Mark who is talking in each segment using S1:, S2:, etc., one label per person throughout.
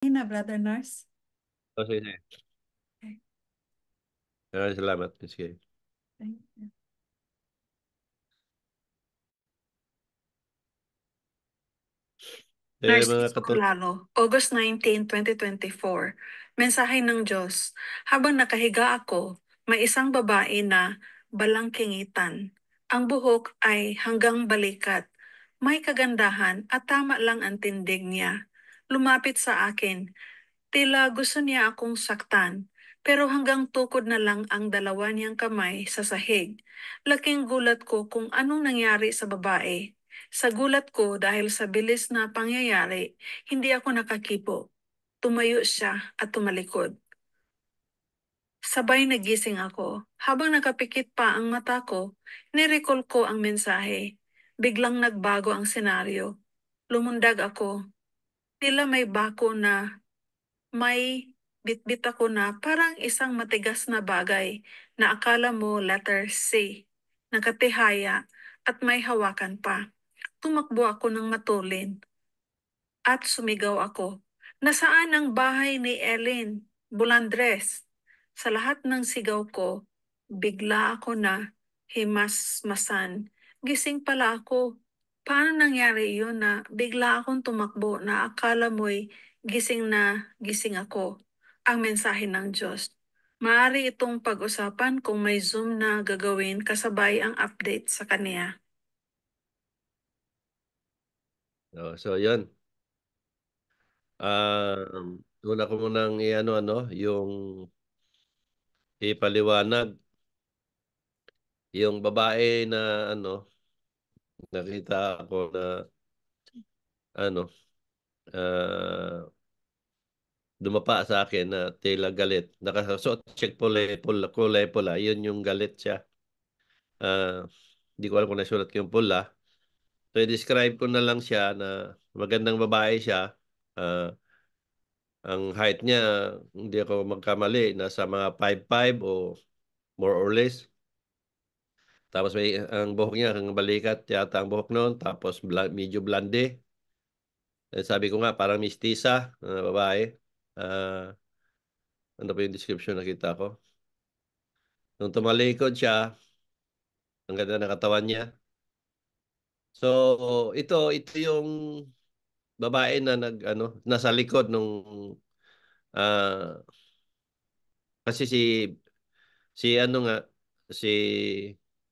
S1: Na, Brother Nars.
S2: Oh, sige, sige.
S1: Okay.
S2: Salamat. Sige.
S1: Thank you.
S2: Mga
S1: Narciso
S2: katulad.
S1: Claro, August 19, 2024. Mensahe ng Diyos. Habang nakahiga ako, may isang babae na balangkingitan. Ang buhok ay hanggang balikat. May kagandahan at tama lang ang tindig niya. Lumapit sa akin. Tila gusto niya akong saktan, pero hanggang tukod na lang ang dalawa niyang kamay sa sahig. Laking gulat ko kung anong nangyari sa babae. Sa gulat ko dahil sa bilis na pangyayari, hindi ako nakakipo. Tumayo siya at tumalikod. Sabay nagising ako. Habang nakapikit pa ang mata ko, nirecall ko ang mensahe. Biglang nagbago ang senaryo. Lumundag ako. Tila may bako na may bitbit ako na parang isang matigas na bagay na akala mo letter C, nakatihaya at may hawakan pa. Tumakbo ako ng matulin at sumigaw ako. Nasaan ang bahay ni Ellen Bulandres? Sa lahat ng sigaw ko, bigla ako na himasmasan. Gising pala ako. Paano nangyari yun na bigla akong tumakbo na akala mo'y gising ako? Ang mensahe ng Diyos. Maaari itong pag-usapan kung may Zoom na gagawin kasabay ang update sa kanya.
S2: Oh, so, yun. Una ko munang i-ano, yung ipaliwanag. Yung babae na, nakita ko na, ano, ah, dumapa sa akin na tila galit. Nakasuot check kulay pula. Yun yung galit siya. Ah, Hindi ko alam kung nasulat ko yung pula. So, i-describe ko na lang siya na magandang babae siya. Ah, ang height niya, hindi ako magkamali, nasa mga 5'5" o more or less. Tapos ang buhok niya, ang balikat yata ang buhok noon. Tapos medyo blonde. Sabi ko nga, parang mistisa na babae. Ah, ano pa yung description na kita ko? Nung tumalikod siya, ang ganda ng katawan niya. So, ito yung babae na nasa likod nung ah, kasi si ano nga si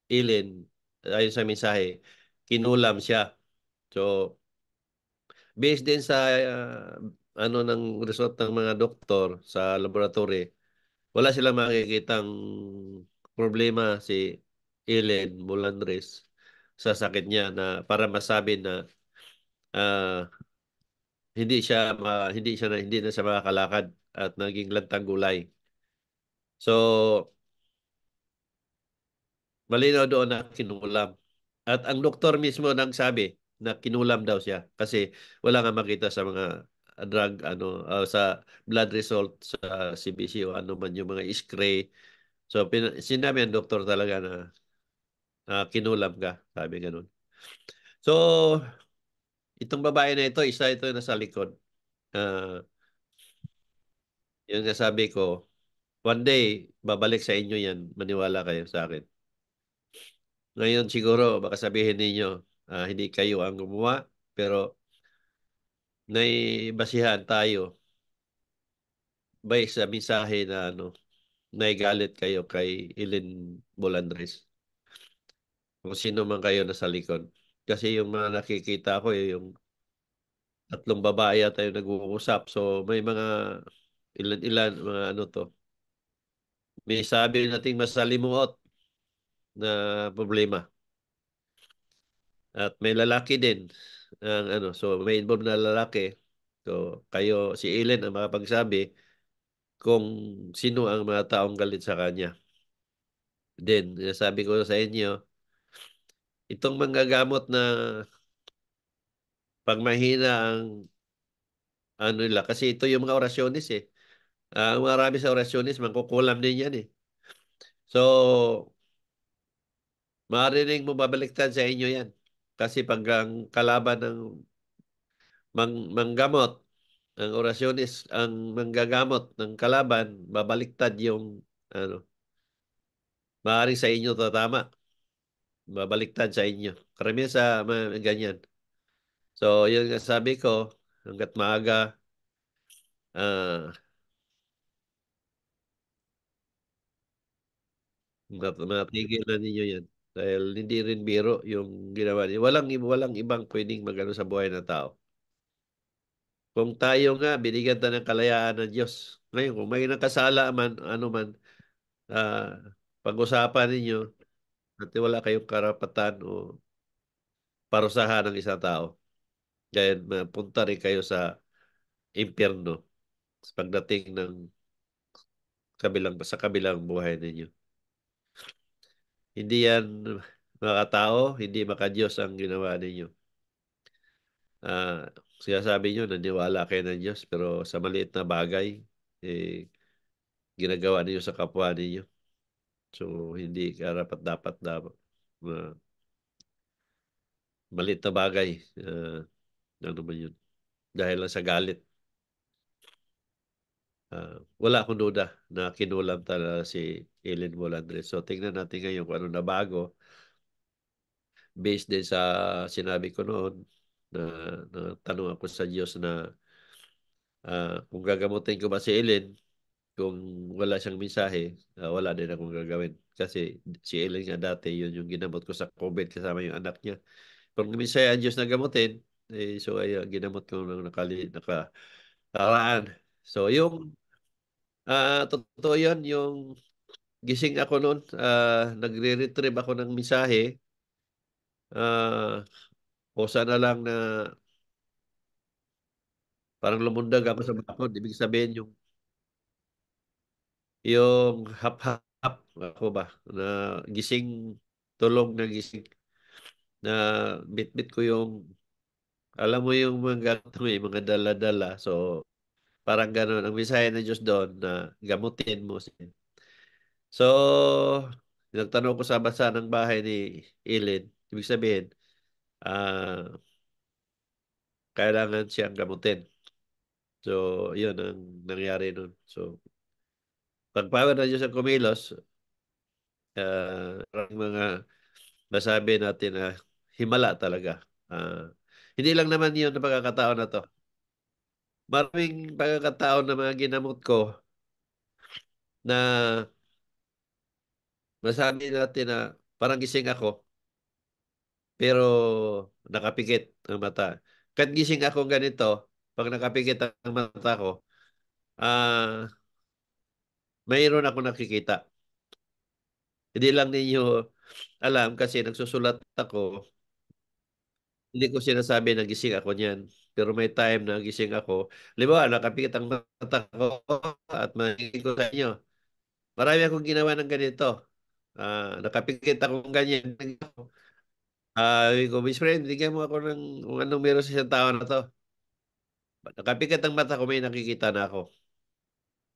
S2: Ilin ayon sa mensahe kinulam siya. So, based din sa ng result ng mga doktor sa laboratory, wala silang makikitang problema si Ilin Molandres sa sakit niya na para masabi na ah, hindi na siya makakalakad at naging lantang gulay. So, malinaw doon na kinulam. At ang doktor mismo nang sabi na kinulam daw siya kasi wala nga makita sa mga sa blood result sa CBC o ano man yung mga x-ray. So, sinabi ng doktor talaga na kinulam ka, sabi ganun. So, itong babae na ito, isa ito na sa likod. Ah, Yung nasabi ko, one day, babalik sa inyo yan. Maniwala kayo sa akin. Ngayon siguro, baka sabihin ninyo, hindi kayo ang gumawa, pero naibasihan tayo by sa mensahe na naigalit kayo kay Ilin Bolandres. Kung sino man kayo nasa likod. Kasi yung mga nakikita ko, yung tatlong babae at tayo nag-uusap. So may mga ilan-ilan, mga to. May sabi nating masalimuot na problema. At may lalaki din. So may involved na lalaki. So kayo, si Ilin ang makapagsabi kung sino ang mga taong galit sa kanya. Then, sabi ko sa inyo, itong manggagamot na pag mahina ang nila, kasi ito yung mga orasyonis eh. Ang marami sa orasyonis, mangkukulam din yan eh. So, maaaring mo babaliktad sa inyo yan. Kasi pag ang kalaban ng manggamot, Ang orasyon is ang manggagamot ng kalaban, babaliktad yung ano, maaaring sa inyo tatama, babaliktad sa inyo. Karamihan sa mga ganyan. So, yun nga sabi ko, hanggat maaga, ah, matigil na ninyo yan. Dahil hindi rin biro yung ginawa niyo. Walang ibang pwedeng magano sa buhay ng tao. Kung tayo nga, binigyan tayo ng kalayaan ng Diyos. Ngayon, kung may nakasala man, ano man, ah, pag-usapan ninyo, at wala kayong karapatan o parusahan ng isang tao. Kaya mapunta rin kayo sa impyerno sa pagdating ng sa kabilang buhay ninyo. Hindi yan mga tao, hindi maka-Diyos ang ginawa ninyo. Ah, sinasabi nyo, naniwala kayo ng Diyos, pero sa maliit na bagay, eh, ginagawa ninyo sa kapwa ninyo. So, hindi karapat dapat dapat uh, maliit na bagay. Ano ba yun? Dahil lang sa galit. Wala akong duda na kinulam talaga si Ellen Molandres. So, tingnan natin ngayon kung ano na bago based din sa sinabi ko noon na, na tanong ako sa Diyos na kung gagamutin ko ba si Ellen kung wala siyang mensahe, wala din akong gagawin. Kasi si Ellen nga dati, yun yung ginamot ko sa COVID kasama yung anak niya. Kung mensahe ang Diyos na gamutin, so ay ginamot ko nang nakakaraan. So yung totoo yun, yung gising ako noon, nagre-retrieve ako ng mensahe, ah, o sana lang na parang lumundag ako sa bakod. Ibig sabihin yung hap-hap ako ba na gising, tulog na gising na bit-bit ko yung alam mo yung mga ganito, may mga dala-dala. So parang ganun ang mensahe ng Diyos doon na gamutin mo. So nagtanong ko sa basa ng bahay ni Ilin. Ibig sabihin, ah kailangan siyang gamutin. So yun ang nangyari nun. So pagpawad ng Diyos ang kumilos, parang mga masabi natin na himala talaga. Ah, hindi lang naman yun na pagkakataon na to. Maraming pagkakataon na mga ginamot ko na masabi natin na parang gising ako pero nakapikit ang mata. Kahit gising ako ganito, pag nakapikit ang mata ko, ah mayroon ako nakikita. Hindi lang ninyo alam kasi nagsusulat ako. Hindi ko sinasabi na gising ako niyan. Pero may time na gising ako. Halimbawa, nakapikit ang mata ko at makikinig ko sa inyo. Marami akong ginawa ng ganito. Nakapikit akong ganyan. Sabi ko, Miss Friend, bigyan mo ako ng kung anong meron sa isang tao na to. Nakapikit ang mata ko, may nakikita na ako.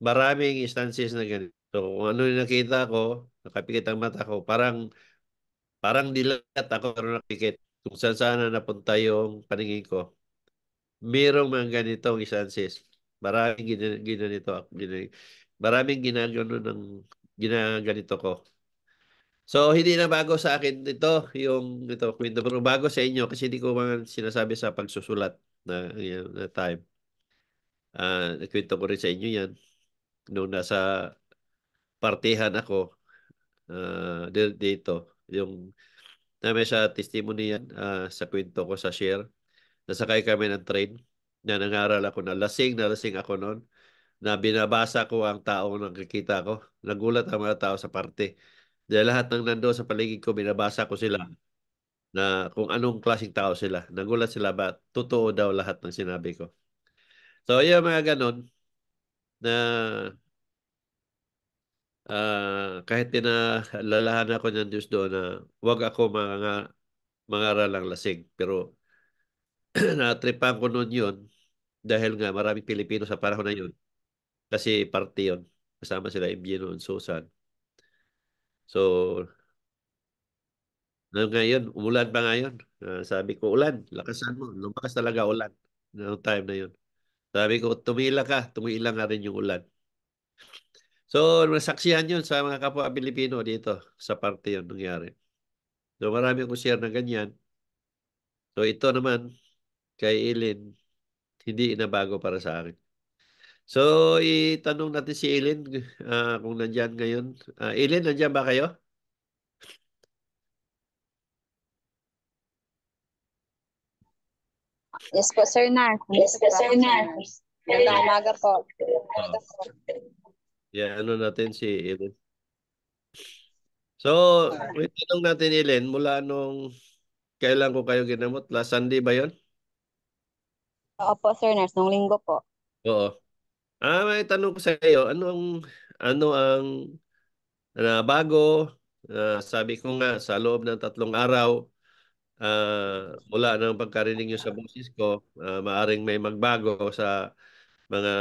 S2: Maraming instances na ganito. So, kung ano yung nakita ko, nakapikit ang mata ko, parang dilat ako pero nakikita. Kung saan saan na napunta yung paningin ko. Merong mga ganitong instances. Maraming ginanito ako. Maraming ginagano ng ginaganito ko. So, hindi na bago sa akin ito kwento, pero bago sa inyo kasi hindi ko mga sinasabi sa pagsusulat na time. Nakwento ko rin sa inyo yan. Nung nasa partihan ako, dito, yung namin sa testimony yan, sa kwento ko sa share. Nasakay kami ng train na nangaral ako na lasing ako noon, na binabasa ko ang taong nakikita ko. Nagulat ang mga tao sa parte. Dahil lahat ng nandoon sa paligid ko, binabasa ko sila na kung anong klaseng tao sila. Nagulat sila ba totoo daw lahat ng sinabi ko. So, yung mga ganon na kahit pinalalahan ako ng Diyos doon na wag ako mangaral ng lasing. Pero natripan ko noon yun dahil nga maraming Pilipino sa panahon na yun. Kasi parte yun. Kasama sila Emiliano and Susan. So, ngayon, umulan pa ngayon. Sabi ko, ulan, lakasan mo. Lumakas talaga ulan noong time na yun. Sabi ko, tumila nga rin yung ulan. So, nasaksihan yun sa mga kapwa Pilipino dito sa parte yun nangyari. So, marami akong share na ganyan. So, ito naman, kay Eileen, hindi inabago para sa akin. So, itanong natin si Eileen kung nandyan ngayon. Eileen, nandyan ba kayo?
S3: Yes po, Sir Nar.
S2: Yes,
S3: Nandito po ako, Sir Nar. Magandang umaga po.
S2: Ah, yan, ano natin si Eileen. So, may tanong natin, Eileen, mula nung kailan ko kayo ginamot? Last Sunday ba yon?
S3: Opo, Sir Nar. Nung linggo po.
S2: Oo. May tanong ko sa iyo, ano ang bago? Sabi ko nga, sa loob ng 3 araw, mula ng pagkarinig nyo sa boses ko, maaring may magbago sa mga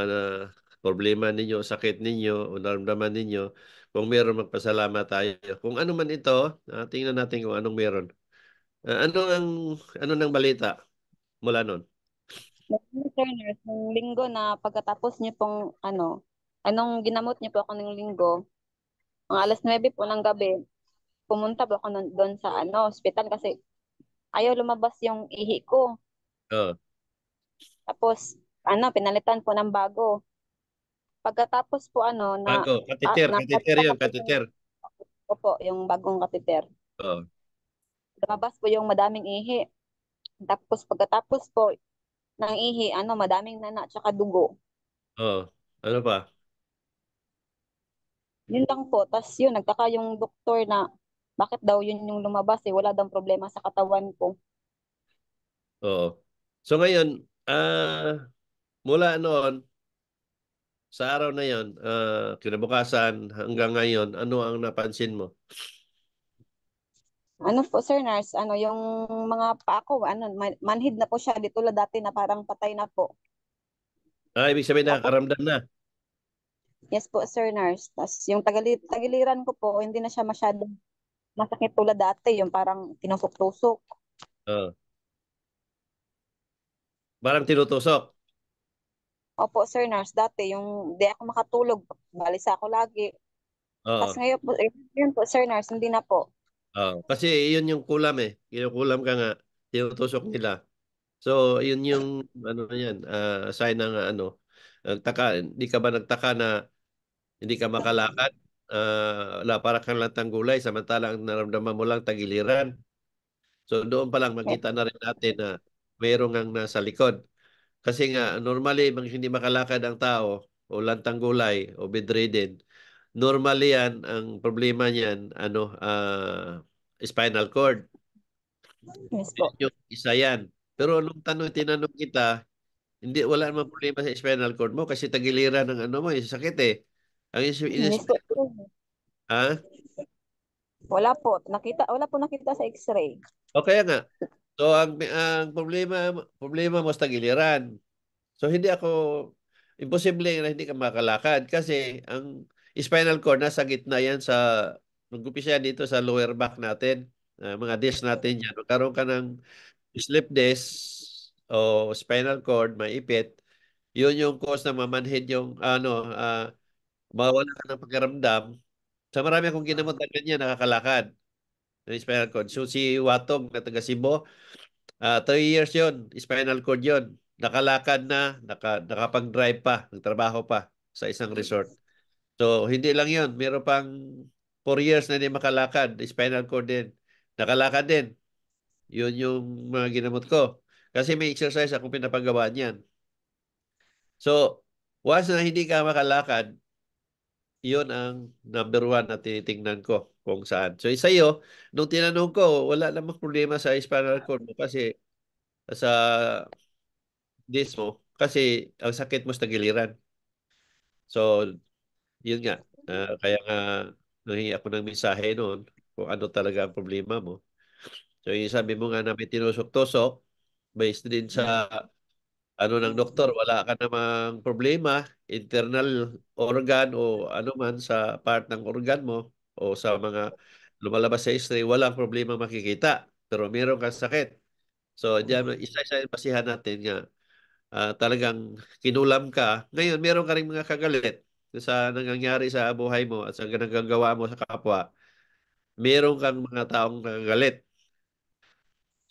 S2: problema ninyo, sakit ninyo, o naramdaman ninyo. Kung meron, magpasalamat tayo. Kung ano man ito, tingnan natin kung anong meron. Ano nang balita mula nun?
S3: Sir Nar, nung linggo na pagkatapos niyo pong anong ginamot niyo po ako ng linggo, mga alas 9 po ng gabi, pumunta po ako doon sa ospital kasi ayaw lumabas yung ihi ko.
S2: Oh,
S3: Tapos, pinalitan po ng bago. Pagkatapos po
S2: bago, kateter yun,
S3: napatapos yung
S2: kateter.
S3: po yung bagong kateter.
S2: Oh,
S3: Lumabas po yung madaming ihi. Tapos pagkatapos po ng ihi, madaming nana tsaka dugo.
S2: oh. Ano pa?
S3: Yun lang po. Tapos yun, nagtaka yung doktor na bakit daw yun yung lumabas eh. Wala daw problema sa katawan ko.
S2: Oo. So ngayon, mula noon, sa araw na yon, kinabukasan hanggang ngayon, ano ang napansin mo?
S3: Ano po, Sir Nars, yung mga paa ko, manhid na po siya. Dito la dati na parang patay na po.
S2: Ibig sabihin
S3: Tapos,
S2: nakakaramdam na.
S3: yes po, Sir Nars. Tapos yung tagiliran ko po, hindi na siya masyadong masakit tulad dati. Yung parang tinusok-tusok.
S2: Oh. Parang tinutusok.
S3: Opo, Sir Nars, dati yung di ako makatulog, balisa ako lagi. Tapos
S2: Oo.
S3: ngayon po, yun po, Sir Nars, hindi na po.
S2: Oo. Kasi yun yung kulam eh. Kinukulam ka nga, tinutusok nila. So, yun yung ano na yan, sign ng nagtaka, hindi ka ba nagtaka na hindi ka makalakad? Wala, para kang lantang gulay, samantalang ang naramdaman mo lang tagiliran. So, doon pa lang makita na rin natin na mayroong ang nasa likod. Kasi nga, normally, hindi makalakad ang tao o lantang gulay o bedridden, normally yan, ang problema niyan, spinal cord.
S3: Yes po.
S2: Yung isa yan. Pero nung tinanong kita, wala namang problema sa spinal cord mo kasi tagiliran ng ano mo, yung sakit eh.
S3: Yes po.
S2: Ha?
S3: Wala po nakita sa x-ray.
S2: O kaya nga. So, ang problema mo sa tagiliran. So, imposible na hindi ka makalakad kasi ang spinal cord nasa gitna yan nag-umpisa yan dito sa lower back natin, mga disc natin yan. Magkaroon ka ng slip disc o spinal cord, maipit, yun yung cause na mamanhid yung, mawala ka ng pakiramdam. Sa marami akong ginamot na ganyan, nakakalakad ng spinal cord. So, si Watong na taga Cebu, 3 years yon, spinal cord yon. Nakalakad na, nakapag-drive pa, nagtrabaho pa sa isang resort. So, hindi lang yon. Meron pang 4 years na hindi makalakad, spinal cord din. Nakalakad din. Yun yung mga ginamot ko. Kasi may exercise akong pinapagawa niyan. So, once na hindi ka makalakad, yun ang number one na tinitingnan ko kung saan. So, isa iyo, nung tinanong ko, wala namang problema sa spinal cord mo kasi sa disc mo kasi ang sakit mo sa giliran. So, yun nga. Kaya nga, nahingi ako ng mensahe noon kung ano talaga ang problema mo. So, yung sabi mo nga na may tinusok-tusok, based din sa ng doktor, wala ka namang problema, internal organ o ano man sa part ng organ mo o sa mga lumalabas sa x-ray, walang problema makikita. Pero meron kang sakit. So, diyan, isa-isa yung basihan natin nga talagang kinulam ka. Ngayon, meron ka rin mga kagalit sa nangyayari sa buhay mo at sa nagagawa mo sa kapwa. Meron kang mga taong kagalit.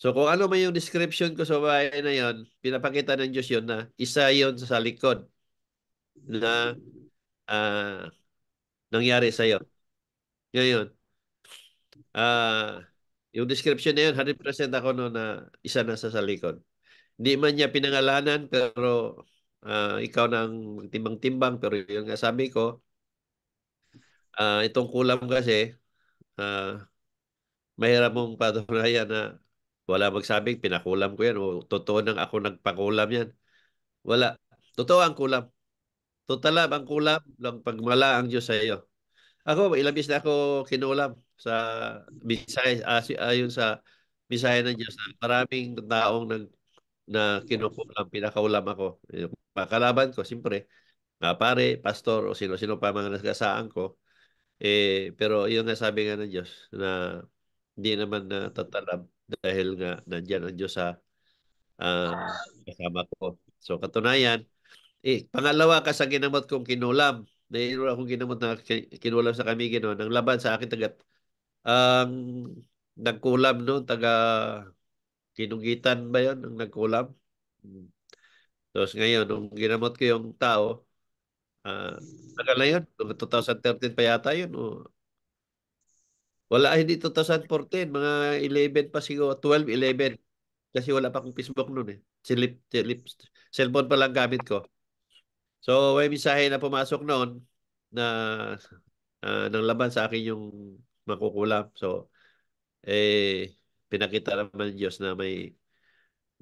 S2: So kung ano man yung description ko sa bahay na yon, pinapakita ng Diyos yun na isa yon sa likod na ah, nangyari sa'yo. Ngayon, ah, yung description na yun, 100% ako no na isa na sa likod. Hindi man niya pinangalanan, pero ikaw na ang timbang-timbang. Pero yung nga sabi ko, itong kulam kasi, ah, mahirap mong patunayan na wala magsabing pinakulam ko yan o totoo nang ako nagpakulam yan. Wala. Totoo ang kulam. Total ang kulam lang pagmala ang Diyos sa iyo. Ako, ilang beses na ako kinulam sa Bisaya, ayon sa Bisaya ng Diyos na maraming taong na kinukulam, pinakaulam ako. Yung mga kalaban ko, siyempre, mga pare, pastor, o sino-sino pa mga nasagasaan ko. Pero yun nga sabi nga ng Diyos na hindi naman na tatalab dahil nga nandyan ang Diyos sa ah, kasama ko. So katunayan, pangalawa ka sa ginamot kong kinulam. Mayroon akong ginamot na kinulam sa kami gino ng laban sa akin taga ang nagkulam no taga Kinugitan ba 'yon ang nagkulam? Hmm. Tapos ngayon nung ginamot ko yung tao, tagal na yun, noong 2013 pa yata yun o wala, hindi 2014, mga 11 pa siguro, 12, 11. Kasi wala pa akong Facebook noon eh. Cellphone pa lang gamit ko. So, may mensahe na pumasok noon na ng laban sa akin yung makukulam. So, pinakita naman ng Diyos na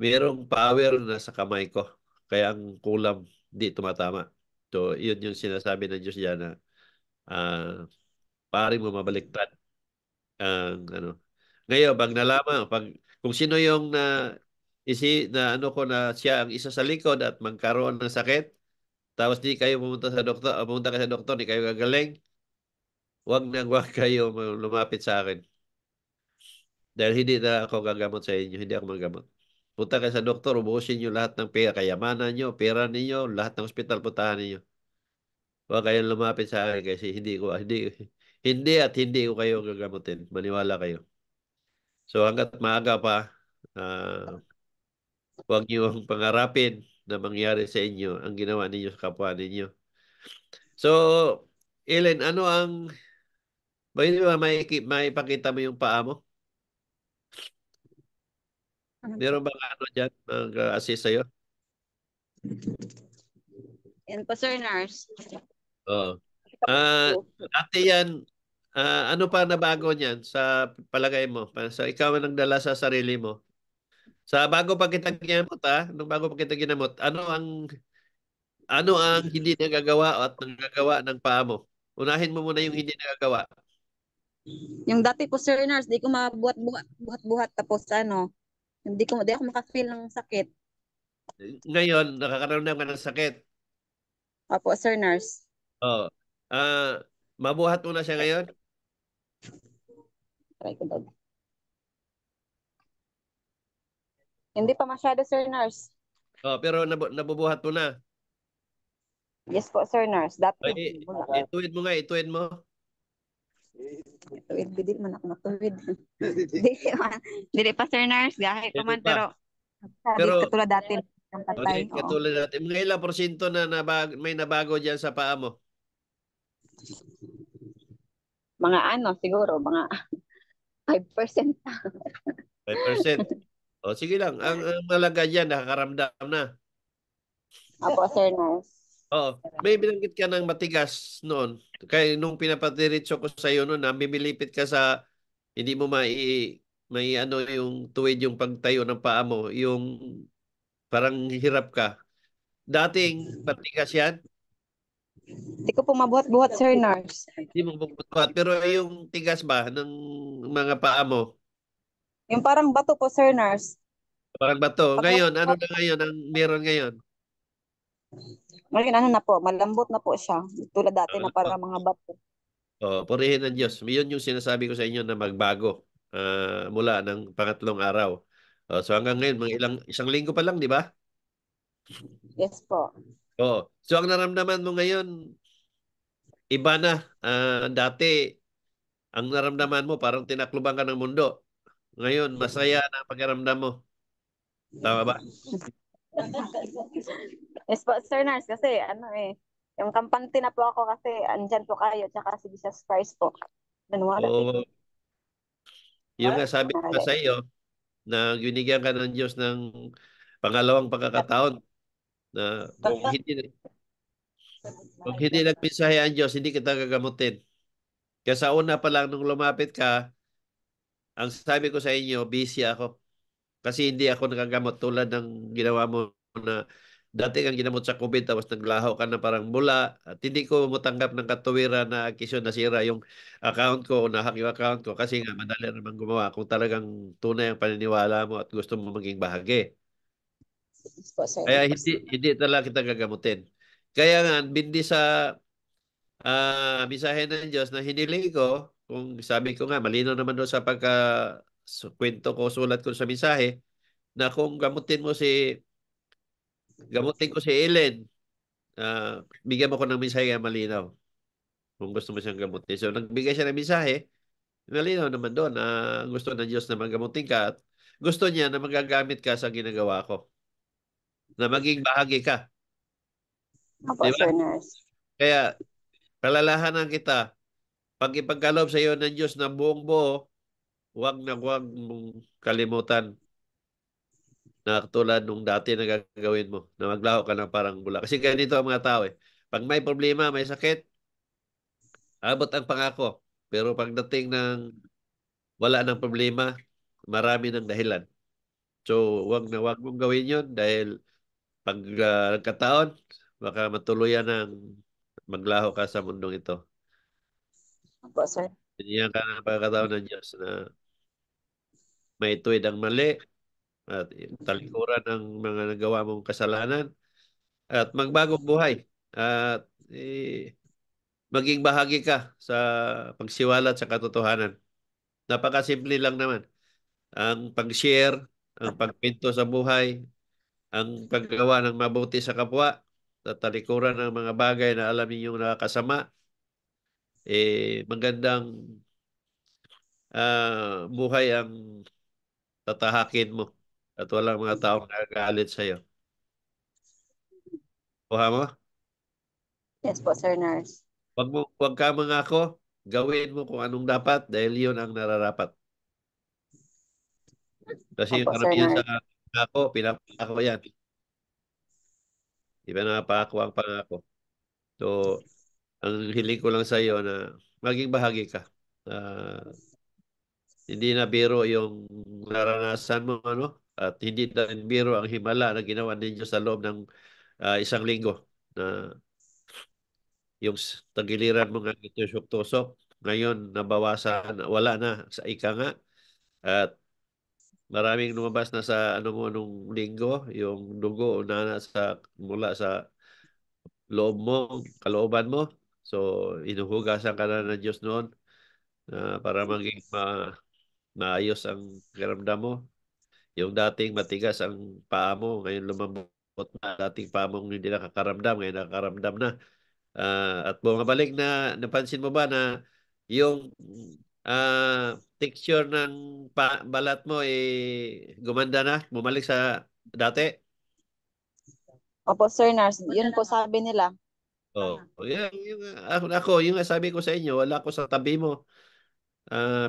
S2: mayroong power na sa kamay ko. Kaya ang kulam di tumatama. So, yun yung sinasabi ng Diyos diyan na pari mo mabaliktad ang ano. Ngayon, pag nalaman, kung sino yung na ano ko na siya ang isa sa likod at magkaroon ng sakit, tapos di kayo pumunta sa doktor, pumunta kayo sa doktor, di kayo gagaling, wag kayo lumapit sa akin. Dahil hindi na ako gagamot sa inyo, hindi ako magamot. Punta kayo sa doktor, ubusin niyo lahat ng pera, kayamanan niyo, pera ninyo, lahat ng ospital puntahan ninyo. Huwag kayong lumapit sa akin kasi hindi at hindi ko kayo gagamutin. Maniwala kayo. So hanggat maaga pa, ah, huwag niyo ang pangarapin na mangyari sa inyo ang ginawa ninyo sa kapwa ninyo. So, Ellen, ano ang, ba may ipakita mo yung paa mo?
S3: Ano po?
S2: Meron bang ano dyan, mag-assist sa'yo?
S3: Yan po, sir, nurse.
S2: Oo. Dati yan, ano pa nabago niyan sa palagay mo? Sa ikaw ang nagdala sa sarili mo. Sa bago pa kita ginamot, nung bago pa kita ginamot, ano ang hindi nagagawa at nagagawa ng paa mo? Unahin mo muna yung hindi nagagawa.
S3: Yung dati po, sir, nurse, di ko mabuhat-buhat tapos di ako makafeel ng sakit.
S2: Ngayon, nakakaramdam ka ng sakit.
S3: Opo, sir, nurse.
S2: Oh. Mabuhat mo na siya ngayon?
S3: Try ko daw. Hindi pa masyado, sir, nurse.
S2: Oh, pero nabubuhat mo na.
S3: Yes po, sir, nurse. Dati,
S2: Ay,
S3: wala.
S2: ituwid mo nga, ituwid mo.
S3: Tuwid, bidil man ako natuwid. Dili pa, sir, nurse. Gahe ko
S2: Hindi
S3: man,
S2: pa.
S3: pero sabi
S2: Pero,
S3: katulad dati ng patay.
S2: okay,
S3: Oo.
S2: katulad natin. Mga ilang porsyento na may nabago dyan sa paa mo?
S3: Mga siguro, mga 5%.
S2: 5%. O, sige lang. Ang malaga dyan, nakakaramdam na.
S3: Opo, sir, nurse.
S2: Oo. May binanggit ka ng matigas noon. Kaya nung pinapadiretso ko sa iyo noon, bimilipit ka sa, hindi mo may ano yung tuwid yung pagtayo ng paa mo. Yung parang hirap ka. Dating matigas yan.
S3: Hindi ko po mabuhat-buhat, sir, nurse.
S2: Hindi mo bubutbuhat. Pero yung tigas ba ng mga paa mo?
S3: Yung parang bato po, sir, nurse.
S2: Parang bato.
S3: Pag
S2: Ngayon, ano na ngayon ang meron ngayon?
S3: ngayon, na po, malambot na po siya. Tulad dati na
S2: Uh,
S3: parang mga bato.
S2: purihin ng Diyos. Yun yung sinasabi ko sa inyo na magbago mula ng pangatlong araw. So hanggang ngayon, mga isang linggo pa lang, di ba?
S3: Yes po.
S2: Oo. So ang naramdaman mo ngayon, iba na. Dati, ang naramdaman mo parang tinakluban ka ng mundo. Ngayon, masaya na ang pakiramdam mo. Tama ba?
S3: Yes po, Sir Nars, kasi ano yung kampante na po ako kasi andyan po kayo, tsaka si Jesus Christ po. Nanwala
S2: Oo.
S3: dito.
S2: Yung nga sabi ko nga sa iyo, na binigyan ka ng Diyos ng pangalawang pagkakataon na kung hindi nagmensahe ang Diyos, hindi kita gagamutin. Kaya sa una pa lang nung lumapit ka, ang sabi ko sa inyo, busy ako. Kasi hindi ako nagagamot tulad ng ginawa mo na dati kang ginamot sa COVID tapos naglaho ka na parang bula at hindi ko matanggap ng katuwiran na akisyon nasira yung account ko o nahack yung account ko kasi nga madali naman gumawa kung talagang tunay ang paniniwala mo at gusto mo maging bahagi.
S3: Yes po, Sir
S2: Kaya
S3: Nars.
S2: hindi talaga kita gagamutin. Kaya nga, bindi sa mensahe ng Diyos na hiniling ko, kung sabi ko nga, malino naman doon sa kwento ko, sulat ko sa mensahe, na kung gamutin ko si Ellen, bigyan mo ko ng mensahe nga malinaw kung gusto mo siyang gamutin. So, nagbigay siya ng mensahe, malinaw naman doon na gusto ng Diyos na magamutin ka at gusto niya na magagamit ka sa ginagawa ko, na maging bahagi ka.
S3: Opo,
S2: Di ba?
S3: Sir Nars.
S2: Kaya, palalahanan kita, pag ipagkaloob sa iyo ng Diyos na buong buo, huwag mong kalimutan na tulad nung dati na gagawin mo, na maglaho ka ng parang bula. Kasi ganito ang mga tao eh. Pag may problema, may sakit, abot ang pangako. Pero pagdating ng wala ng problema, marami ng dahilan. So, wag mong gawin yun dahil pag nagkataon, baka matuluyan ng maglaho ka sa mundong ito.
S3: Opo, Sir.
S2: Binigyan ka ng pagkakataon ng Diyos na may tuwid ang mali at talikuran ng mga nagawa mong kasalanan at magbagong buhay at maging bahagi ka sa pagsiwalat sa katotohanan. Napakasimple lang naman. Ang pag-share, ang pagpinto sa buhay, ang paggawa ng mabuti sa kapwa, at talikuran ng mga bagay na alam ninyong nakakasama, magandang buhay ang tatahakin mo at walang mga taong nagagalit sa'yo. Kuha mo?
S3: Yes po, Sir Nars.
S2: Wag ka mangako, gawin mo kung anong dapat dahil yun ang nararapat. Kasi yung
S3: Opo, Sir
S2: karamihan sa
S3: Nars.
S2: ako, pinapako yan. Di ba napako ang pangako? So, ang hiling ko lang sa iyo na maging bahagi ka. Ah, hindi na biro yung naranasan mo, ano? At hindi na rin biro ang himala na ginawa ninyo sa loob ng isang linggo na yung tagiliran mo nga tusok-tusok. Ngayon, nabawasan, wala na sa ika nga. At maraming lumabas na sa ano mo nung linggo, yung dugo na mula sa loob mo, kalooban mo. So, inuhugasan ka na ng Diyos noon para maging maayos ang kiramdam mo. Yung dating matigas ang paa mo, ngayon lumambot na. Dating paa mo hindi nakakaramdam, ngayon nakakaramdam na. At bumabalik na, napansin mo ba na yung texture ng balat mo gumanda na, bumalik sa dati?
S3: Opo, Sir Nars. Yun po sabi nila.
S2: Oh, ako, yung nga sabi ko sa inyo, wala ako sa tabi mo,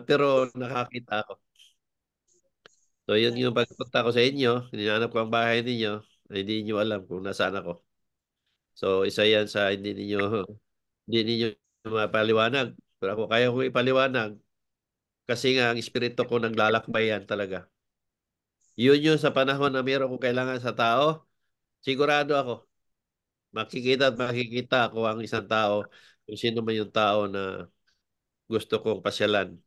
S2: pero nakakita ako. So, yun yung pagpunta ko sa inyo, hinahanap ko ang bahay ninyo, hindi niyo alam kung nasaan ako. So, isa yan sa hindi ninyo mapaliwanag. Pero ako kaya kong ipaliwanag kasi nga ang espiritu ko naglalakbay yan talaga. Yun yung sa panahon na meron kong kailangan sa tao, sigurado ako, makikita at makikita ako ang isang tao, kung sino man yung tao na gusto kong pasyalan.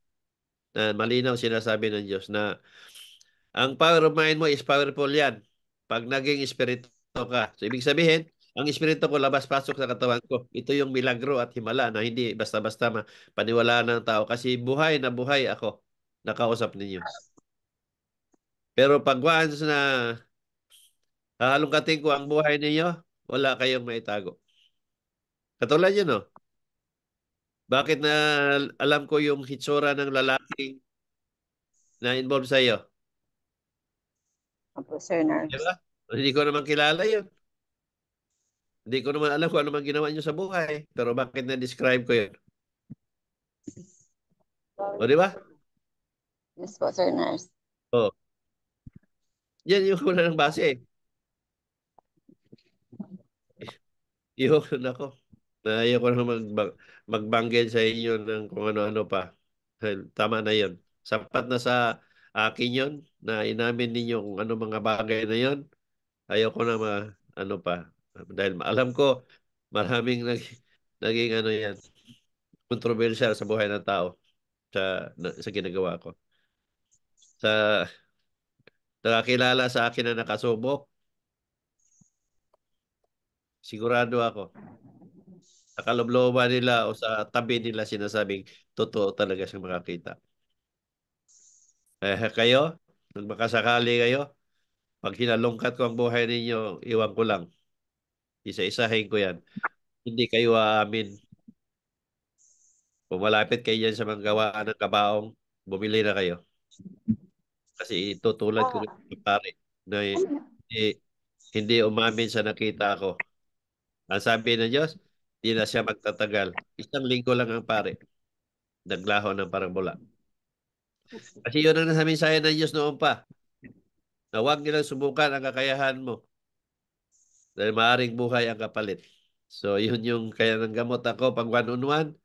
S2: Na malinaw sinasabi ng Diyos na ang power of mind mo is powerful yan. Pag naging espiritu ka. So, ibig sabihin, ang espiritu ko labas-pasok sa katawan ko. Ito yung milagro at himala na hindi basta-basta paniwalaan ng tao. Kasi buhay na buhay ako. Nakausap ninyo. Pero pag once na Halongkatin ko ang buhay ninyo, wala kayong maitago. Katulad yun, no? Bakit na alam ko yung hitsura ng lalaking na involved sa iyo?
S3: Opo, sir
S2: Di
S3: nurse.
S2: ba? Hindi ko naman kilala yun. Hindi ko naman alam kung ano man ginawa niyo sa buhay. Pero bakit na-describe ko yun? O, di ba?
S3: Yes po, sir nurse.
S2: O, yan yung una ng base. Yun ako. Ayoko na magbanggit sa inyo ng kung ano-ano pa. Dahil tama na yun. Sapat na sa akin yun na inamin ninyo kung ano mga bagay na yun. Ayoko na ano pa. Dahil alam ko maraming naging ano yan, controversial sa buhay ng tao sa ginagawa ko. Sa nakakilala sa akin na nakasubok, sigurado ako. Sa kalooban nila o sa tabi nila sinasabing totoo talaga siyang makakita. Kayo, nang makasakali kayo, pag hinalungkat ko ang buhay ninyo, iwan ko lang. Isa-isahin ko yan. Hindi kayo aamin. Kung malapit kayo dyan sa mga gawaan ng kabaong, bumili na kayo. Kasi itutulad ko yung pare na hindi, hindi umamin sa nakita ko. Ang sabi ng Diyos, hindi na siya magtatagal. 1 linggo lang ang pare. Naglaho ng parang bula. Kasi yun ang nasabi sa'yo ng Diyos noon pa, na huwag nilang subukan ang kakayahan mo dahil maaaring buhay ang kapalit. So, yun yung kaya ng gamot ako pag one-on-one.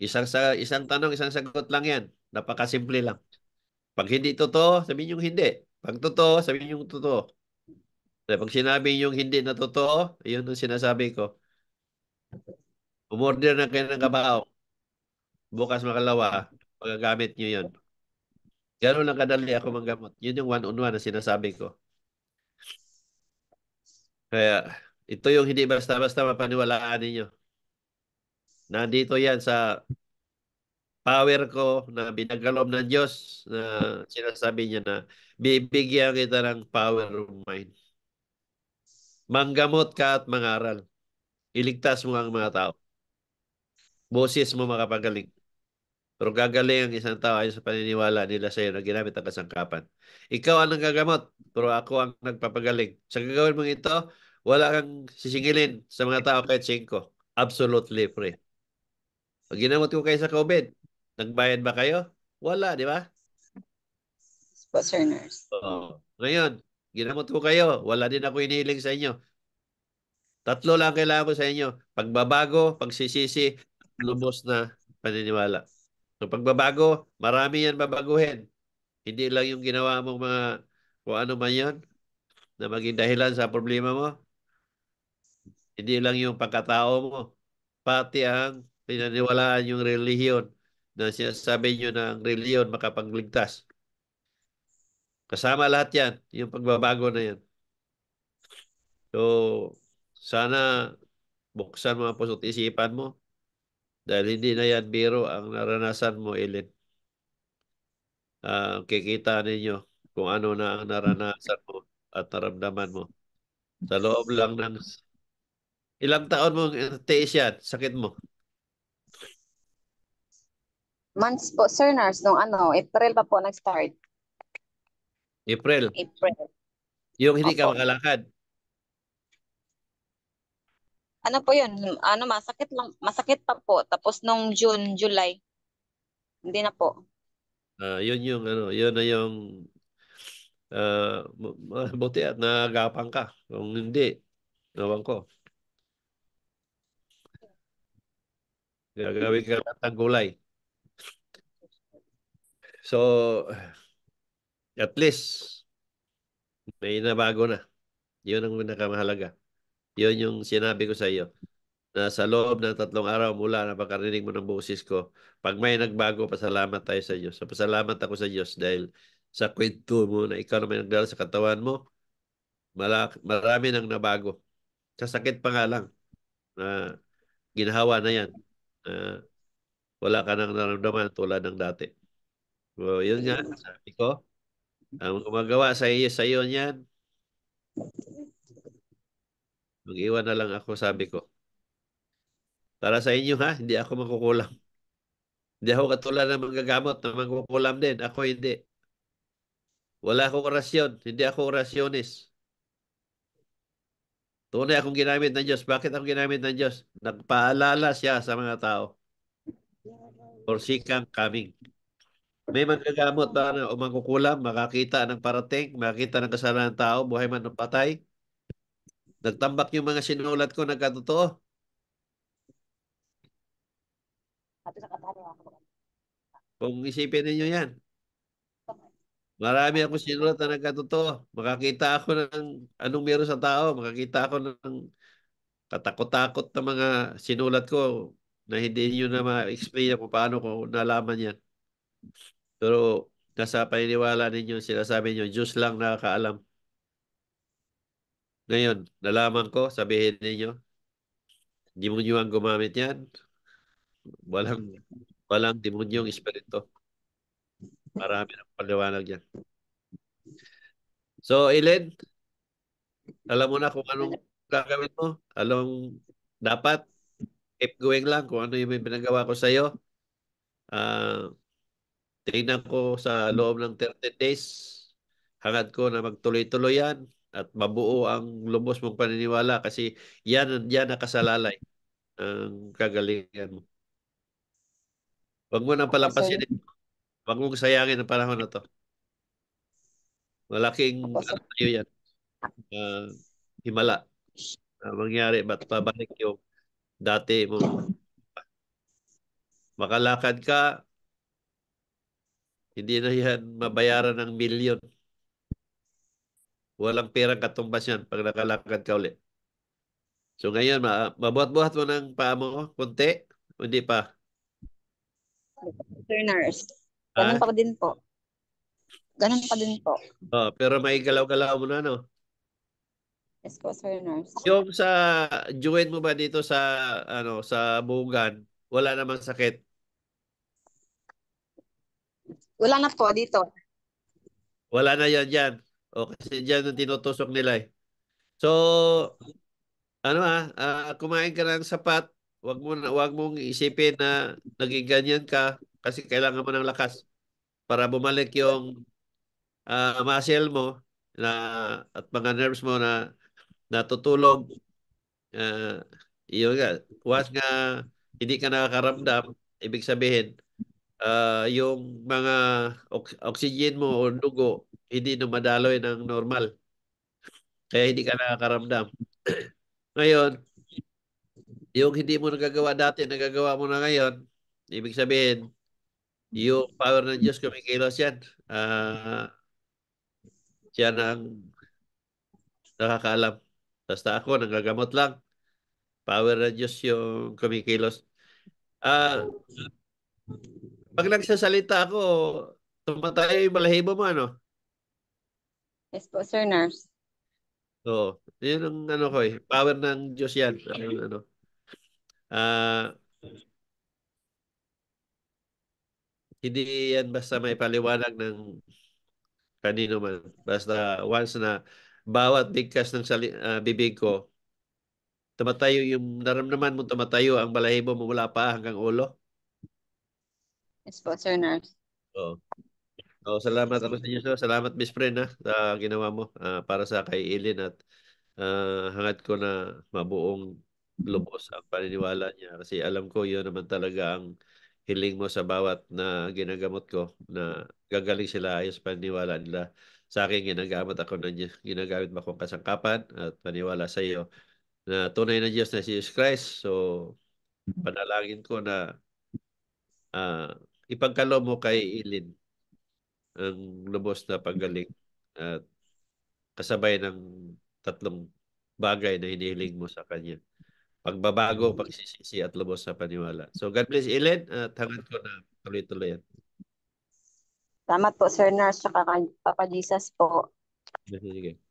S2: Isang tanong, isang sagot lang yan. Napakasimple lang. Pag hindi totoo, sabihin yung hindi. Pag totoo, sabihin yung totoo. Dahil pag sinabi yung hindi na totoo, yun ang sinasabi ko. Umorder na kayo ng kabao. Bukas makalawa, magagamit nyo yun. Gano'n lang kadali ako manggamot. Yun yung one-on-one na sinasabi ko. Kaya, ito yung hindi basta-basta mapaniwalaan ninyo. Nandito yan sa power ko na binagkaloob ng Diyos na sinasabi niya na bibigyan kita ng power of mind. Manggamot ka at mangaral. Iligtas mo ang mga tao. Boses mo makapagaling. Pero gagaling ang isang tao ayon sa paniniwala nila sa iyo na ginamit ang kasangkapan. Ikaw ang nanggagamot, pero ako ang nagpapagaling. Sa gagawin mong ito, wala kang sisingilin sa mga tao kahit 5. Absolutely free. Pag ginamot ko kayo sa COVID, nagbayad ba kayo? Wala, di ba?
S3: Yes po, sir nurse.
S2: Oo. Ngayon, ginamot ko kayo, wala din ako inihiling sa inyo. 3 lang kailangan ko sa inyo. Pagbabago, pagsisisi, lubos na paniniwala. So pagbabago, marami yan babaguhin. Hindi lang yung ginawa mong mga kung ano man yan na maging dahilan sa problema mo. Hindi lang yung pagkatao mo. Pati ang pinaniwalaan yung relihiyon na sinasabi nyo na ang relihiyon makapagligtas. Kasama lahat yan, yung pagbabago na yan. So, sana buksan mo ang puso't isipan mo dahil hindi na yan biro ang naranasan mo, Ellen. Kikita ninyo kung ano na ang naranasan mo at naramdaman mo. Sa loob lang ng ilang taon mong tiis yan, sakit mo.
S3: Months po, sir nurse, nung April pa po nag-start.
S2: April,
S3: April.
S2: yung hindi ka
S3: Opo.
S2: makalakad.
S3: Ano po yun? Masakit lang. Masakit pa po. Tapos nung June, July, hindi na po.
S2: Yun yung ano, yun na yung buti at nagapang ka. Kung hindi, nawan ko. Gagawin ka lahat ng gulay. So, at least, may nabago na. Yun ang pinakamahalaga. Yun yung sinabi ko sa iyo. Na sa loob ng 3 araw mula na pagkarinig mo ng boses ko, pag may nagbago, pasalamat tayo sa Diyos. So, pasalamat ako sa Diyos dahil sa kwento mo na ikaw na may nagdala sa katawan mo, marami nang nabago. Sa sakit pa nga lang na ginahawa na yan. Na wala ka nang naramdaman tulad ng dati. So, yun nga, sabi ko, ang gumagawa sa iyo niyan, Mag-iwan na lang ako, sabi ko. Para sa inyo ha, hindi ako makukulam. Hindi ako katulad ng manggagamot na mangkukulam din. Ako hindi. Wala akong orasyon. Hindi ako orasyonis. Tunay akong ginamit ng Diyos. Bakit ako ginamit ng Diyos? Nagpaalala siya sa mga tao. Forsikang coming. May manggagamot ba na o mangkukulam, makakita ng parating, makakita ng kasalanan ng tao, buhay man o patay? Nagtambak yung mga sinulat ko, nagkatotoo. Kung isipin ninyo yan, marami akong sinulat na nagkatotoo. Makakita ako ng anong meron sa tao, makakita ako ng katakot-takot na mga sinulat ko na hindi nyo na ma-explain kung paano ko nalaman yan. Pero nasa paniniwala ninyo, sinasabi nyo, Diyos lang nakakaalam. Ngayon, nalaman ko, sabihin ninyo, demonyo ang gumamit yan. Walang, walang demonyong espiritu. Marami ng paliwanag yan. So, Ellen, alam mo na kung anong gagawin mo. Anong dapat. Keep going lang kung ano yung may pinagawa ko sa'yo. Ah, tingnan ko sa loob ng 30 days. Hangad ko na magtuloy-tuloy yan at mabuo ang lubos mong paniniwala kasi yan nakasalalay ang kagalingan mo. Huwag mo nang
S3: Opo, sir.
S2: palampasin. Huwag mong sayangin ang panahon na to. Malaking
S3: Opo, sir.
S2: ano tayo yan. ah, himala. Mangyari, ba't pabalik yung dati mong makalakad ka, hindi na yan mabayaran ng milyon. Walang perang katumbas yan pag nakalakad ka ulit. So ngayon, mabuhat-buhat mo ng paa mo, kunti, o hindi pa.
S3: Sir Nurse. Ganun
S2: Ha?
S3: pa din po. Ganun pa din po.
S2: Oh, pero may galaw-galaw mo na, no?
S3: Yes po, Sir Nurse.
S2: Yung sa join mo ba dito sa sa bugan, wala namang sakit.
S3: Wala na po dito.
S2: Wala na yan dyan. O kasi dyan ang tinutusok nila eh. So, kumain ka ng sapat. Wag mong isipin na naging ganyan ka kasi kailangan mo ng lakas para bumalik yung muscle mo na at mga nerves mo na natutulog. Uh, yun nga, once nga hindi ka nakakaramdam, ibig sabihin, yung mga oxygen mo o dugo hindi na madaloy ng normal. Kaya hindi ka nakakaramdam. Ngayon, yung hindi mo nagagawa dati, nagagawa mo na ngayon, ibig sabihin, yung power ng Diyos kumikilos yan. Siya na ang nakakaalam. Basta ako, nagagamot lang. Power ng Diyos yung kumikilos. Ah, pag nagsasalita ako, tumatayo yung balahibo mo, ano?
S3: Yes po, Sir Nurse.
S2: Oo. Yun ang ko eh. Power ng Diyos yan. Ah, hindi yan basta may paliwanag ng kanino man. Basta once na bawat bigkas ng bibig ko, tumatayo yung naramdaman mo, tumatayo ang balahibo mo mula pa hanggang ulo.
S3: Yes po, Sir Nurse.
S2: Oo. Salamat ako sa inyo. Salamat, best friend, ha, sa ginawa mo para sa kay Ilin at hangad ko na mabuong lubos ang paniniwala niya. Kasi alam ko yun naman talaga ang hiling mo sa bawat na ginagamot ko na gagaling sila ayos paniniwala nila. Sa akin, ginagamit mo akong kasangkapan at paniwala sa iyo na tunay na Diyos na si Jesus Christ. So, panalangin ko na uh, ipagkaloob mo kay Ilin ang lubos na paggaling at kasabay ng tatlong bagay na hinihiling mo sa kanya. Pagbabago, pagsisisi at lubos sa paniwala. So God bless Ellen at hangad ko na tuloy-tuloy yan.
S3: Salamat po, Sir Nurse, tsaka kay Papa Jesus po.
S2: Sige.